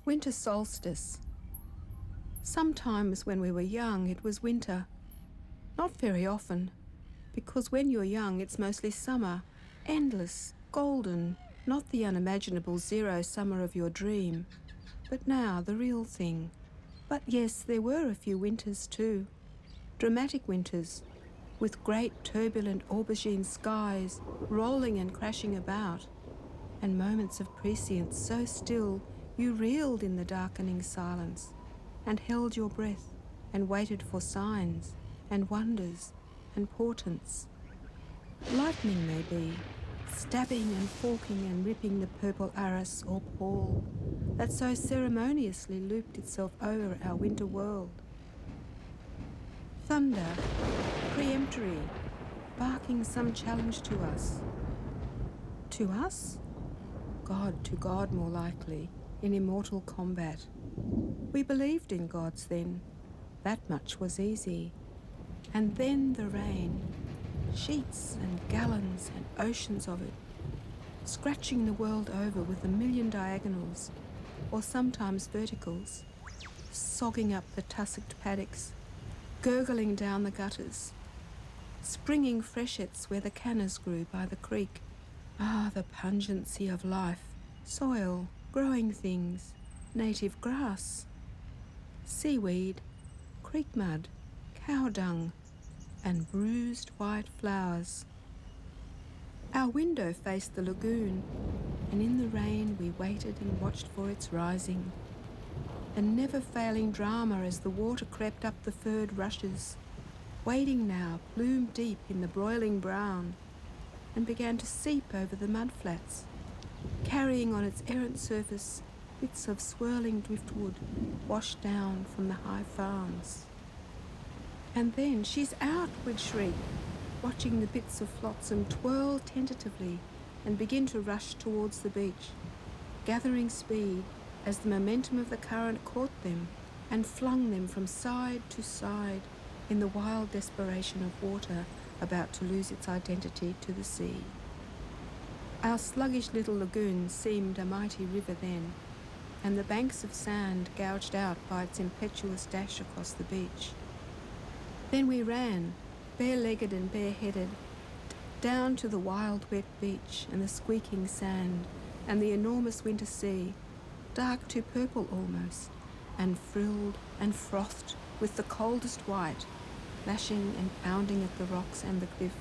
Winter solstice. Sometimes when we were young it was winter. Not very often, because when you're young it's mostly summer, endless, golden, not the unimaginable zero summer of your dream, but now the real thing. But yes, there were a few winters too. Dramatic winters, with great turbulent aubergine skies rolling and crashing about, and moments of prescience so still you reeled in the darkening silence and held your breath and waited for signs and wonders and portents. Lightning maybe, stabbing and forking and ripping the purple arras or pall that so ceremoniously looped itself over our winter world. Thunder, peremptory, barking some challenge to us. To us? God to God more likely, in immortal combat. We believed in gods then, that much was easy. And then the rain, sheets and gallons and oceans of it, scratching the world over with a million diagonals, or sometimes verticals, sogging up the tussocked paddocks, gurgling down the gutters, springing freshets where the cannas grew by the creek. Ah, the pungency of life, soil, growing things, native grass, seaweed, creek mud, cow dung, and bruised white flowers. Our window faced the lagoon, and in the rain we waited and watched for its rising. The never-failing drama as the water crept up the furred rushes, wading now plume deep in the broiling brown, and began to seep over the mudflats, carrying on its errant surface bits of swirling driftwood washed down from the high farms. And then, "She's out!" we'd shriek, watching the bits of flotsam twirl tentatively and begin to rush towards the beach, gathering speed as the momentum of the current caught them and flung them from side to side in the wild desperation of water about to lose its identity to the sea. Our sluggish little lagoon seemed a mighty river then, and the banks of sand gouged out by its impetuous dash across the beach. Then we ran, bare-legged and bareheaded, down to the wild wet beach and the squeaking sand and the enormous winter sea, dark to purple almost, and frilled and frothed with the coldest white, lashing and pounding at the rocks and the cliff,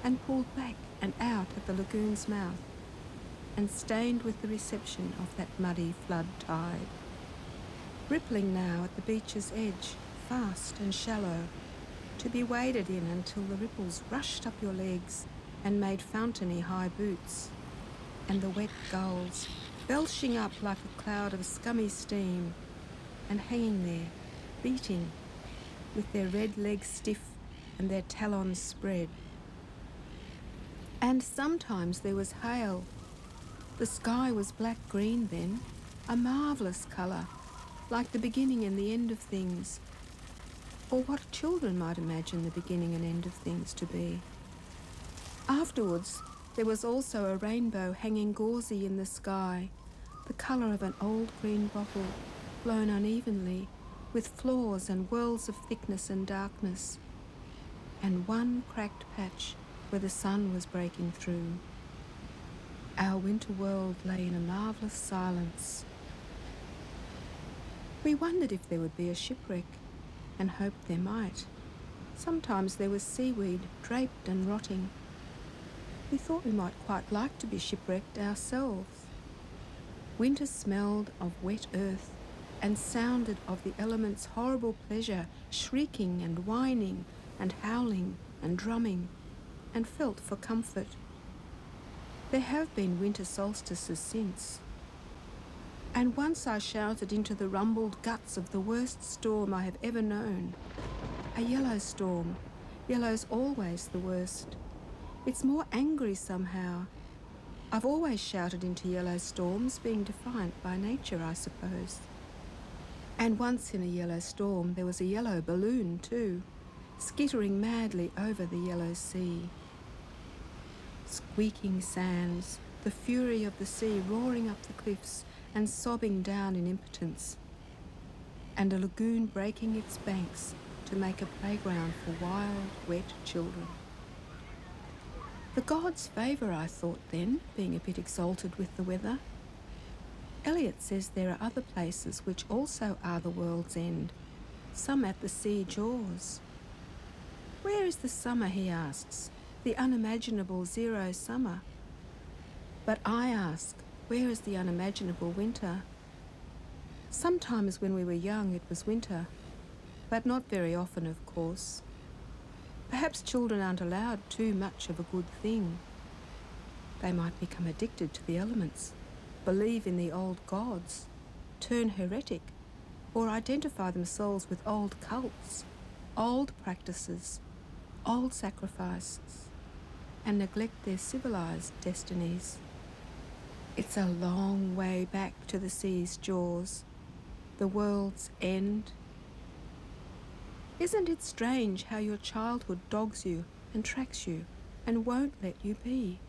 and pulled back and out at the lagoon's mouth, and stained with the reception of that muddy flood tide. Rippling now at the beach's edge, fast and shallow, to be waded in until the ripples rushed up your legs and made fountainy high boots, and the wet gulls belching up like a cloud of scummy steam, and hanging there, beating, with their red legs stiff and their talons spread. And sometimes there was hail. The sky was black-green then, a marvellous colour, like the beginning and the end of things, or what children might imagine the beginning and end of things to be. Afterwards, there was also a rainbow hanging gauzy in the sky, the colour of an old green bottle, blown unevenly, with flaws and whirls of thickness and darkness, and one cracked patch where the sun was breaking through. Our winter world lay in a marvellous silence. We wondered if there would be a shipwreck, and hoped there might. Sometimes there was seaweed draped and rotting. We thought we might quite like to be shipwrecked ourselves. Winter smelled of wet earth and sounded of the elements' horrible pleasure, shrieking and whining and howling and drumming, and felt for comfort. There have been winter solstices since. And once I shouted into the rumbled guts of the worst storm I have ever known. A yellow storm. Yellow's always the worst. It's more angry somehow. I've always shouted into yellow storms, being defiant by nature, I suppose. And once in a yellow storm there was a yellow balloon too, skittering madly over the yellow sea. Squeaking sands, the fury of the sea roaring up the cliffs and sobbing down in impotence, and a lagoon breaking its banks to make a playground for wild, wet children. The gods favour, I thought then, being a bit exalted with the weather. Eliot says there are other places which also are the world's end, some at the sea jaws. Where is the summer, he asks, the unimaginable zero summer? But I ask, where is the unimaginable winter? Sometimes when we were young it was winter, but not very often, of course. Perhaps children aren't allowed too much of a good thing. They might become addicted to the elements, believe in the old gods, turn heretic, or identify themselves with old cults, old practices, old sacrifices, and neglect their civilized destinies. It's a long way back to the sea's jaws, the world's end. Isn't it strange how your childhood dogs you and tracks you and won't let you be?